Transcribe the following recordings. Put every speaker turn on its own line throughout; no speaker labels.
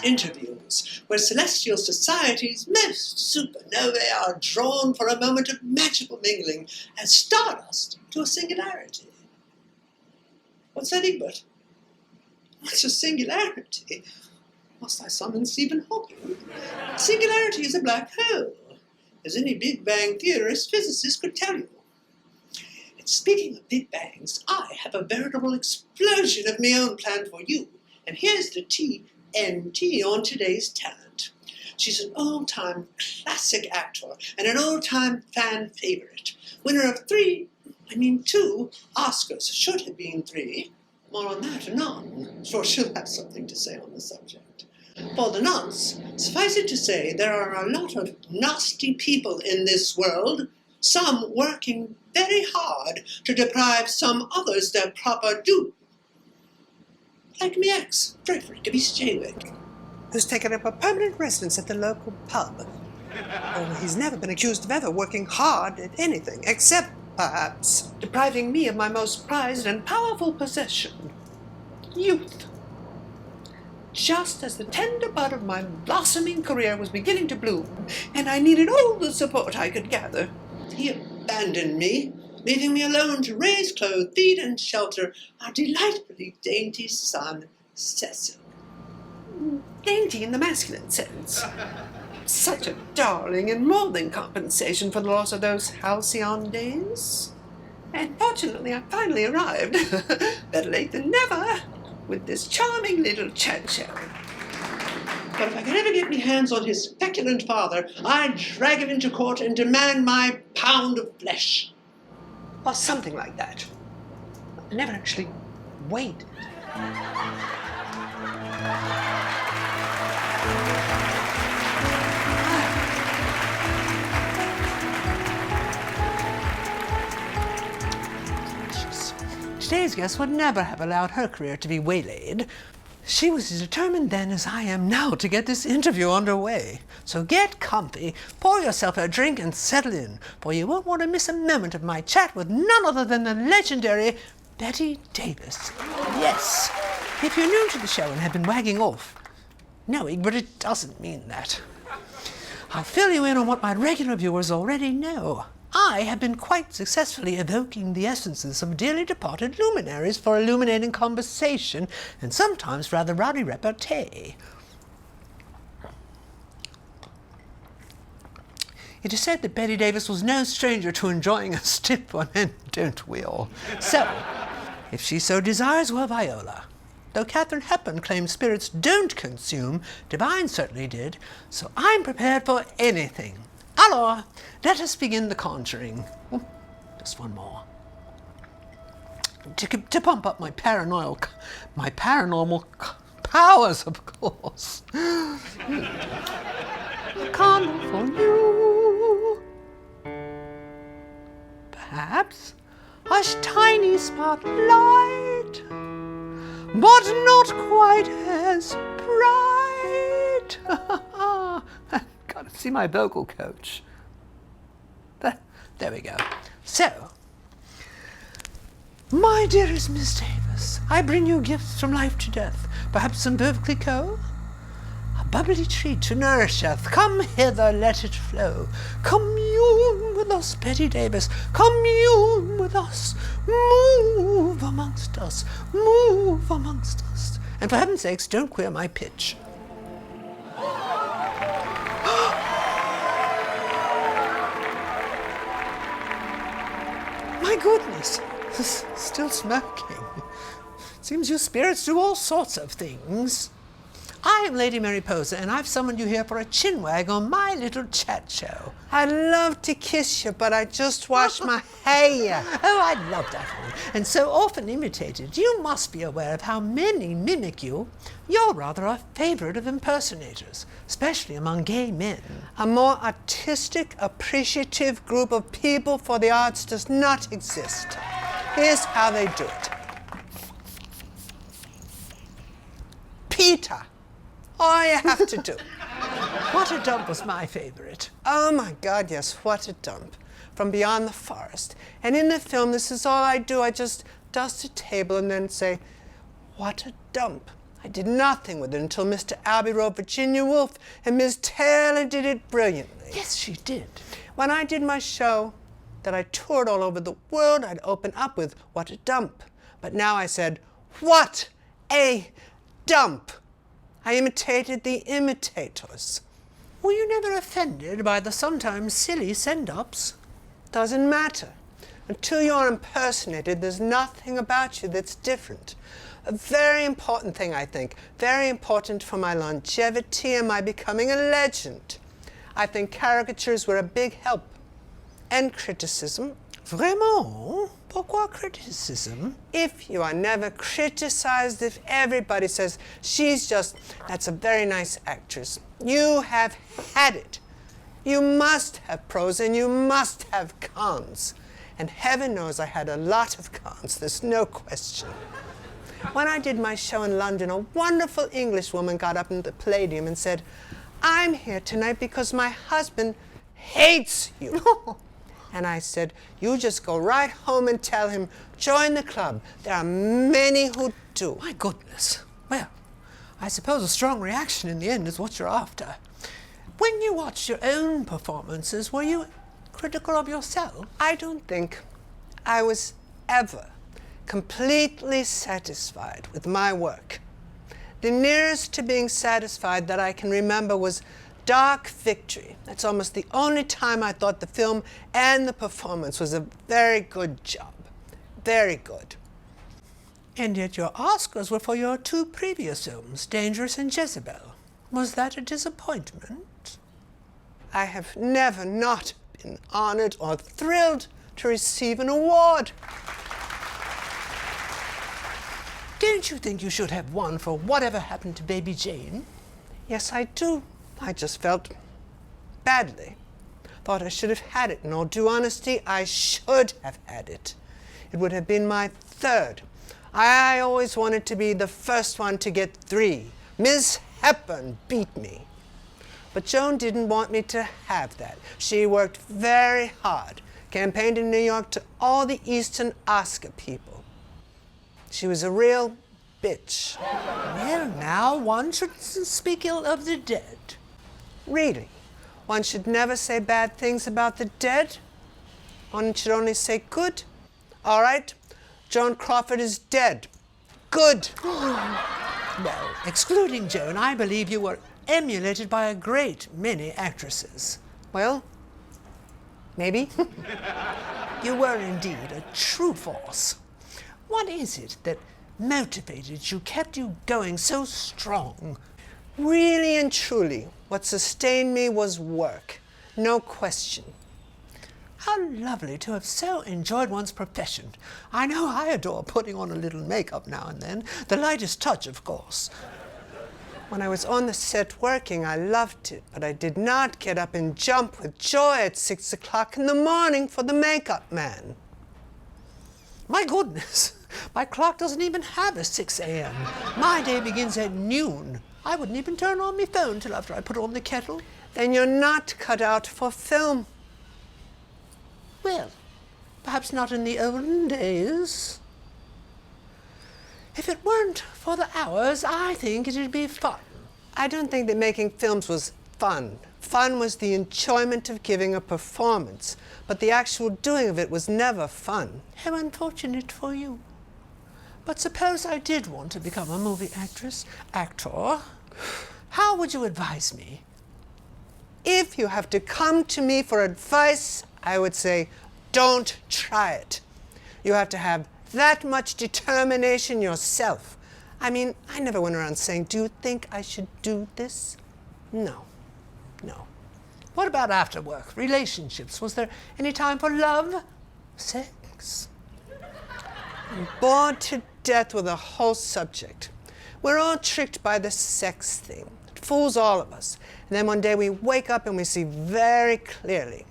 interviews, where celestial society's most supernovae are drawn for a moment of magical mingling as stardust to a singularity. What's that, Egbert? What's a singularity? Must I summon Stephen Hawking? Singularity is a black hole, as any Big Bang theorist physicist could tell you. And speaking of Big Bangs, I have a veritable explosion of my own planned for you. And here's the TNT on today's talent. She's an old-time classic actor and an old-time fan favorite. Winner of two Oscars. Should have been 3. More on that anon. Sure she'll have something to say on the subject. For the nonce, suffice it to say there are a lot of nasty people in this world, some working very hard to deprive some others their proper due. Like me ex, Frederick of East Jaywick, who's taken up a permanent residence at the local pub. Oh, he's never been accused of ever working hard at anything, except, perhaps, depriving me of my most prized and powerful possession, youth. Just as the tender bud of my blossoming career was beginning to bloom, and I needed all the support I could gather, he abandoned me, leaving me alone to raise, clothe, feed, and shelter our delightfully dainty son, Cecil. Dainty in the masculine sense. Such a darling, and more than compensation for the loss of those halcyon days. And fortunately I finally arrived, better late than never, with this charming little chat-show. But if I could ever get me hands on his feculent father, I'd drag him into court and demand my pound of flesh. Or something like that. I never actually waited. Today's guest would never have allowed her career to be waylaid. She was as determined then as I am now to get this interview underway. So get comfy, pour yourself a drink and settle in, for you won't want to miss a moment of my chat with none other than the legendary Bette Davis. Yes, if you're new to the show and have been wagging off, knowing, but it doesn't mean that. I'll fill you in on what my regular viewers already know. I have been quite successfully evoking the essences of dearly departed luminaries for illuminating conversation and sometimes rather rowdy repartee. It is said that Bette Davis was no stranger to enjoying a stiff one, and don't we all? So, if she so desires, well, Viola. Though Katharine Hepburn claims spirits don't consume, Divine certainly did, so I'm prepared for anything. Alors, let us begin the conjuring. Just one more. To pump up my paranormal powers, of course. A candle for you. Perhaps a tiny spotlight, but not quite as bright. Got to see my vocal coach. There we go. So, my dearest Miss Davis, I bring you gifts from life to death. Perhaps some Veuve Clicquot? A bubbly treat to nourisheth. Come hither, let it flow. Commune with us, Bette Davis. Commune with us. Move amongst us. Move amongst us. And for heaven's sakes, don't queer my pitch. My goodness, still smoking. Seems you spirits do all sorts of things. I am Lady Mary Pozah, and I've summoned you here for a chin-wag on my little chat show. I'd love to kiss you, but I just washed my hair. Oh, I love that one. And so often imitated, you must be aware of how many mimic you. You're rather a favorite of impersonators, especially among gay men. A more artistic, appreciative group of people for the arts does not exist. Here's how they do it. Peter. All you have to do. What a Dump was my favorite. Oh my God, yes, What a Dump. From Beyond the Forest. And in the film, this is all I do. I just dust a table and then say, what a dump. I did nothing with it until Mr. Albee wrote Virginia Woolf, and Miss Taylor did it brilliantly.
Yes, she did.
When I did my show that I toured all over the world, I'd open up with, what a dump. But now I said, what a dump. I imitated the imitators.
Were you never offended by the sometimes silly send-ups?
Doesn't matter. Until you're impersonated, there's nothing about you that's different. A very important thing, I think. Very important for my longevity and my becoming a legend. I think caricatures were a big help. And criticism.
Vraiment? Pourquoi criticism?
If you are never criticized, if everybody says, that's a very nice actress, you have had it. You must have pros and you must have cons. And heaven knows I had a lot of cons, there's no question. When I did my show in London, a wonderful English woman got up in the Palladium and said, I'm here tonight because my husband hates you. And I said, you just go right home and tell him, join the club. There are many who do.
My goodness. Well, I suppose a strong reaction in the end is what you're after. When you watched your own performances, were you critical of yourself?
I don't think I was ever completely satisfied with my work. The nearest to being satisfied that I can remember was Dark Victory. That's almost the only time I thought the film and the performance was a very good job. Very good.
And yet your Oscars were for your two previous films, Dangerous and Jezebel. Was that a disappointment?
I have never not been honored or thrilled to receive an award.
Don't you think you should have won for Whatever Happened to Baby Jane?
Yes, I do. I just felt badly. Thought I should have had it. In all due honesty, I should have had it. It would have been my third. I always wanted to be the first one to get 3. Miss Hepburn beat me. But Joan didn't want me to have that. She worked very hard, campaigned in New York to all the Eastern Oscar people. She was a real bitch.
Well, now, one shouldn't speak ill of the dead.
Really? One should never say bad things about the dead? One should only say good? All right, Joan Crawford is dead. Good.
Well, excluding Joan, I believe you were emulated by a great many actresses.
Well, maybe.
You were indeed a true force. What is it that motivated you, kept you going so strong?
Really and truly, what sustained me was work. No question.
How lovely to have so enjoyed one's profession. I know I adore putting on a little makeup now and then. The lightest touch, of course.
When I was on the set working, I loved it, but I did not get up and jump with joy at 6 o'clock in the morning for the makeup man.
My goodness, my clock doesn't even have a 6 a.m. My day begins at noon. I wouldn't even turn on my phone till after I put on the kettle.
Then you're not cut out for film.
Well, perhaps not in the olden days. If it weren't for the hours, I think it'd be fun.
I don't think that making films was fun. Fun was the enjoyment of giving a performance, but the actual doing of it was never fun.
How unfortunate for you. But suppose I did want to become a movie actor. How would you advise me?
If you have to come to me for advice, I would say, don't try it. You have to have that much determination yourself. I mean, I never went around saying, do you think I should do this? No. No.
What about after work? Relationships? Was there any time for love? Sex?
I'm bored to death with the whole subject. We're all tricked by the sex thing. It fools all of us. And then one day we wake up and we see very clearly.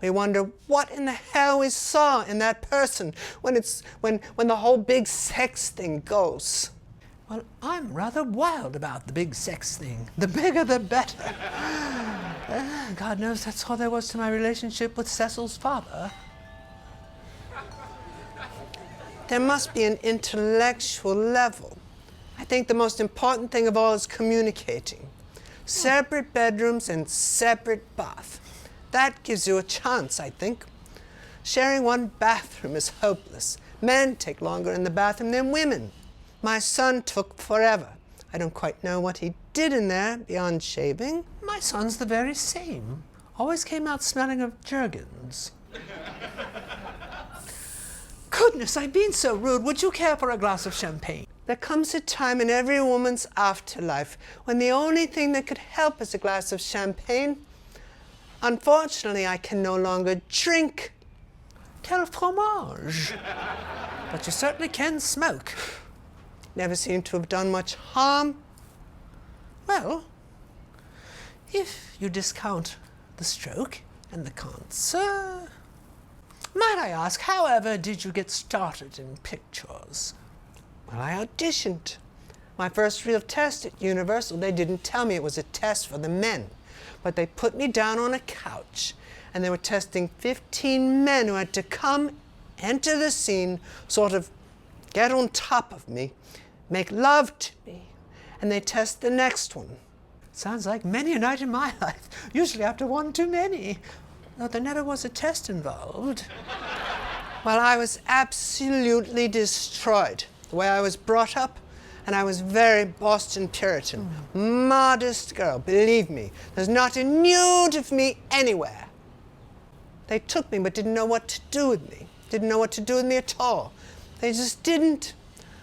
We wonder what in the hell we saw in that person when the whole big sex thing goes.
Well, I'm rather wild about the big sex thing. The bigger the better. God knows that's all there was to my relationship with Cecil's father.
There must be an intellectual level.
I think the most important thing of all is communicating. Separate bedrooms and separate bath. That gives you a chance, I think. Sharing one bathroom is hopeless. Men take longer in the bathroom than women. My son took forever. I don't quite know what he did in there beyond shaving. My son's the very same. Always came out smelling of Jergens. Goodness, I've been so rude. Would you care for a glass of champagne? There comes a time in every woman's afterlife when the only thing that could help is a glass of champagne. Unfortunately, I can no longer drink. Quel fromage! But you certainly can smoke. Never seem to have done much harm. Well, if you discount the stroke and the cancer, might I ask, however, did you get started in pictures? Well, I auditioned. My first real test at Universal, they didn't tell me it was a test for the men, but they put me down on a couch, and they were testing 15 men who had to come, enter the scene, sort of get on top of me, make love to me, and they test the next one. Sounds like many a night in my life, usually after one too many. Though there never was a test involved. Well, I was absolutely destroyed. The way I was brought up, and I was very Boston Puritan. Modest girl, believe me. There's not a nude of me anywhere. They took me but didn't know what to do with me. Didn't know what to do with me at all. They just didn't.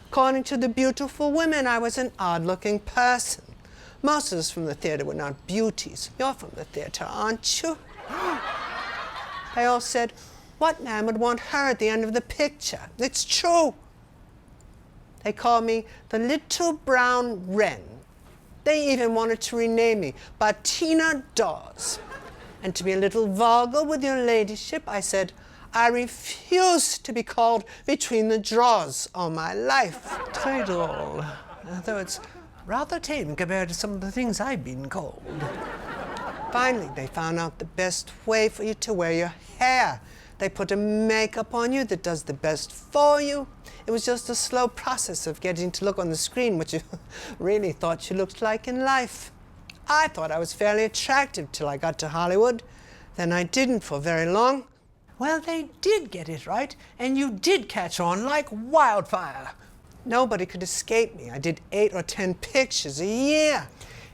According to the beautiful women, I was an odd-looking person. Most of us from the theater were not beauties. You're from the theater, aren't you? They all said, what man would want her at the end of the picture? It's true. They called me the Little Brown Wren. They even wanted to rename me Bettina Dawes. And to be a little vulgar with your ladyship, I said, I refuse to be called between the drawers all my life. Très drôle. Though it's rather tame compared to some of the things I've been called. Finally, they found out the best way for you to wear your hair. They put a makeup on you that does the best for you. It was just a slow process of getting to look on the screen what you really thought you looked like in life. I thought I was fairly attractive till I got to Hollywood. Then I didn't for very long. Well, they did get it right, and you did catch on like wildfire. Nobody could escape me. I did 8 or 10 pictures a year.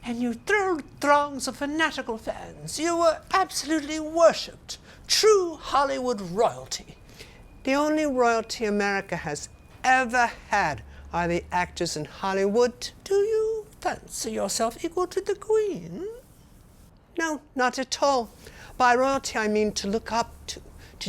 And you thrilled throngs of fanatical fans. You were absolutely worshipped. True Hollywood royalty. The only royalty America has ever had are the actors in Hollywood. Do you fancy yourself equal to the Queen? No, not at all. By royalty, I mean to look up to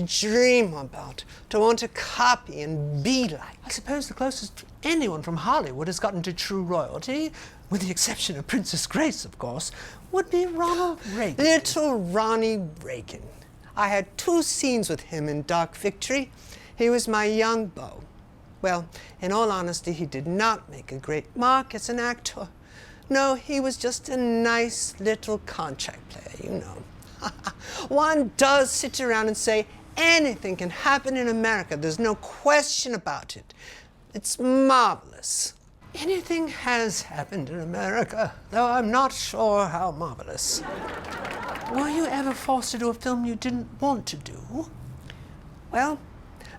dream about, to want to copy and be like. I suppose the closest anyone from Hollywood has gotten to true royalty, with the exception of Princess Grace, of course, would be Ronald Reagan. Little Ronnie Reagan. I had 2 scenes with him in Dark Victory. He was my young beau. Well, in all honesty, he did not make a great mark as an actor. No, he was just a nice little contract player, you know. One does sit around and say, anything can happen in America. There's no question about it. It's marvelous. Anything has happened in America, though I'm not sure how marvelous. Were you ever forced to do a film you didn't want to do? Well,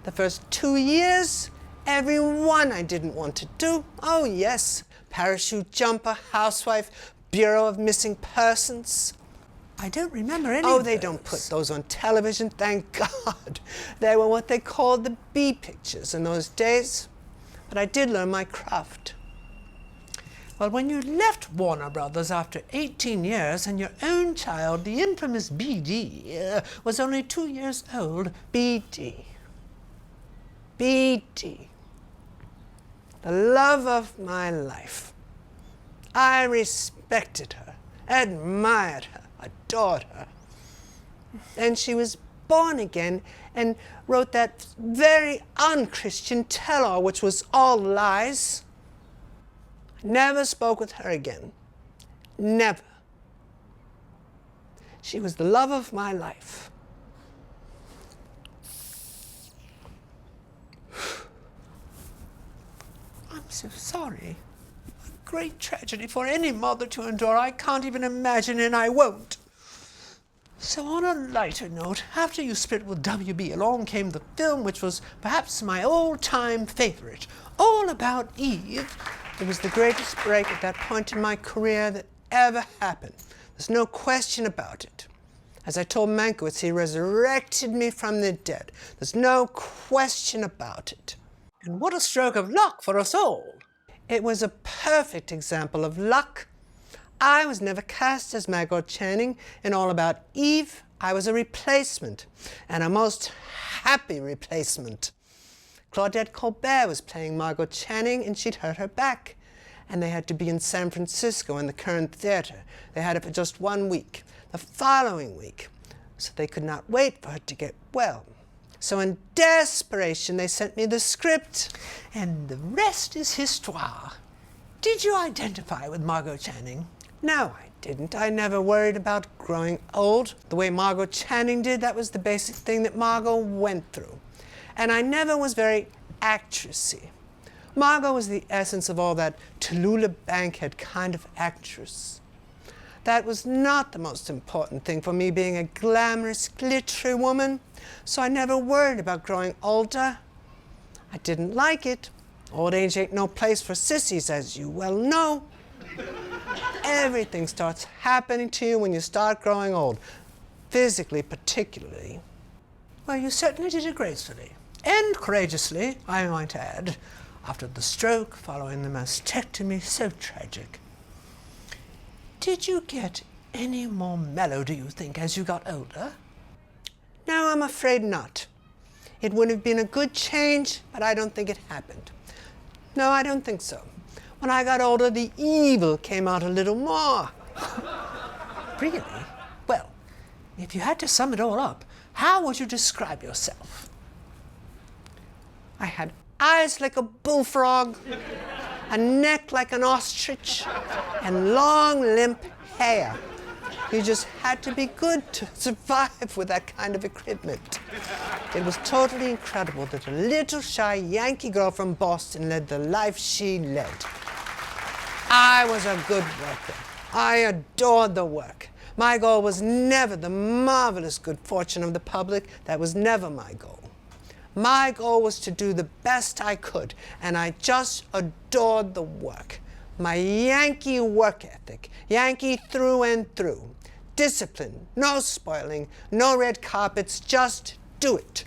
the first 2 years, every one I didn't want to do. Oh, yes. Parachute jumper, housewife, Bureau of Missing Persons. I don't remember any of
they
those.
don't put those on television, thank God. They were what they called the B pictures in those days. But I did learn my craft.
Well, when you left Warner Brothers after 18 years and your own child, the infamous BD, was only 2 years old.
BD. BD. The love of my life. I respected her, admired her, adored her. Then she was born again and wrote that very unchristian tell-all, which was all lies. Never spoke with her again. Never. She was the love of my life.
I'm so sorry.
great tragedy for any mother to endure. I can't even imagine, and I won't. So on a lighter note, after you split with WB, along came the film which was perhaps my all-time favorite, All About Eve.
It was the greatest break at that point in my career that ever happened. There's no question about it. As I told Mankiewicz, he resurrected me from the dead. There's no question about it.
And what a stroke of luck for us all.
It was a perfect example of luck. I was never cast as Margot Channing in All About Eve. I was a replacement, and a most happy replacement. Claudette Colbert was playing Margot Channing, and she'd hurt her back. And they had to be in San Francisco in the Current Theater. They had it for just 1 week, the following week. So they could not wait for her to get well. So in desperation, they sent me the script.
And the rest is histoire. Did you identify with Margot Channing?
No, I didn't. I never worried about growing old the way Margot Channing did. That was the basic thing that Margot went through. And I never was very actressy. Margot was the essence of all that Tallulah Bankhead kind of actress. That was not the most important thing for me, being a glamorous, glittery woman. So I never worried about growing older. I didn't like it. Old age ain't no place for sissies, as you well know. Everything starts happening to you when you start growing old, physically particularly.
Well, you certainly did it gracefully. And courageously, I might add, after the stroke following the mastectomy, so tragic. Did you get any more mellow, do you think, as you got older?
No, I'm afraid not. It would have been a good change, but I don't think it happened. No, I don't think so. When I got older, the evil came out a little more.
Really? Well, if you had to sum it all up, how would you describe yourself?
I had eyes like a bullfrog, a neck like an ostrich, and long, limp hair. You just had to be good to survive with that kind of equipment. It was totally incredible that a little shy Yankee girl from Boston led the life she led. I was a good worker. I adored the work. My goal was never the marvelous good fortune of the public. That was never my goal. My goal was to do the best I could, and I just adored the work. My Yankee work ethic, Yankee through and through. Discipline, no spoiling, no red carpets, just do it.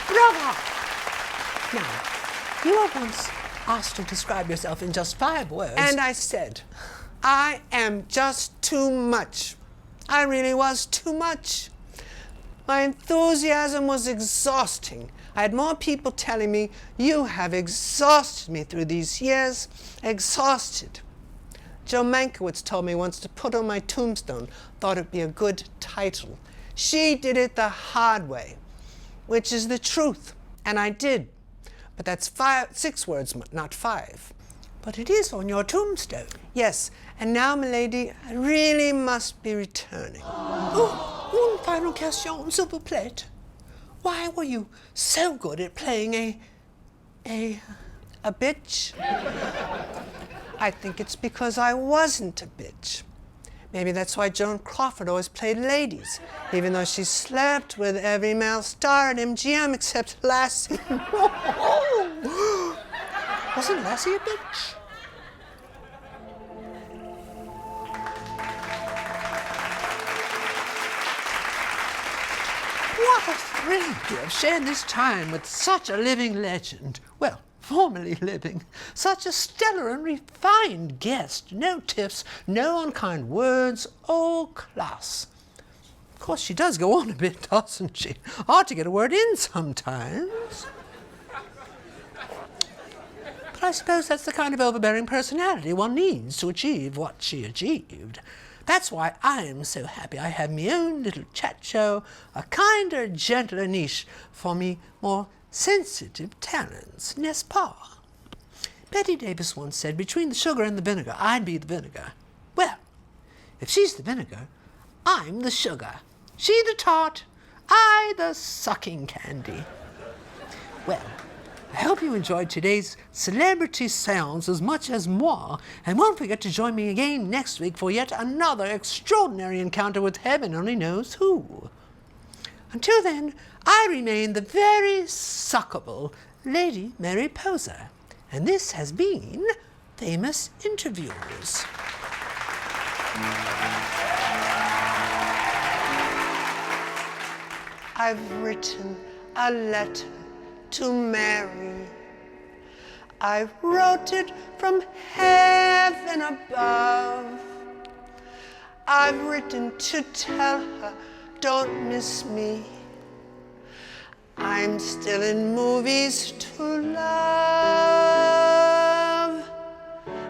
Bravo! Now, you were once asked to describe yourself in just 5 words.
And I said, I am just too much. I really was too much. My enthusiasm was exhausting. I had more people telling me, you have exhausted me through these years. Exhausted. Joe Mankiewicz told me once to put on my tombstone, thought it'd be a good title. She did it the hard way, which is the truth. And I did. But that's 6 words, not 5.
But it is on your tombstone.
Yes, and now, milady, I really must be returning.
Oh, une final question, s'il vous plaît. Why were you so good at playing
a bitch? I think it's because I wasn't a bitch. Maybe that's why Joan Crawford always played ladies, even though she slept with every male star at MGM except Lassie.
Wasn't Lassie a bitch? What a thrill to have shared this time with such a living legend. Well, formerly living. Such a stellar and refined guest. No tiffs, no unkind words, all class. Of course, she does go on a bit, doesn't she? Hard to get a word in sometimes. But I suppose that's the kind of overbearing personality one needs to achieve what she achieved. That's why I'm so happy I have me own little chat show, a kinder, gentler niche for me more sensitive talents, n'est-ce pas? Bette Davis once said, between the sugar and the vinegar, I'd be the vinegar. Well, if she's the vinegar, I'm the sugar. She the tart, I the sucking candy. Well, I hope you enjoyed today's celebrity seance as much as moi, and won't forget to join me again next week for yet another extraordinary encounter with heaven only knows who. Until then, I remain the very suckable Lady Mary Pozah, and this has been Famous Interviews.
I've written a letter to Mary. I wrote it from heaven above. I've written to tell her, don't miss me. I'm still in movies to love.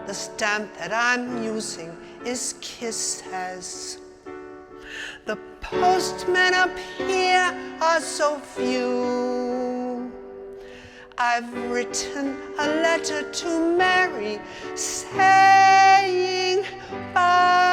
The stamp that I'm using is kisses. The postmen up here are so few. I've written a letter to Mary saying bye.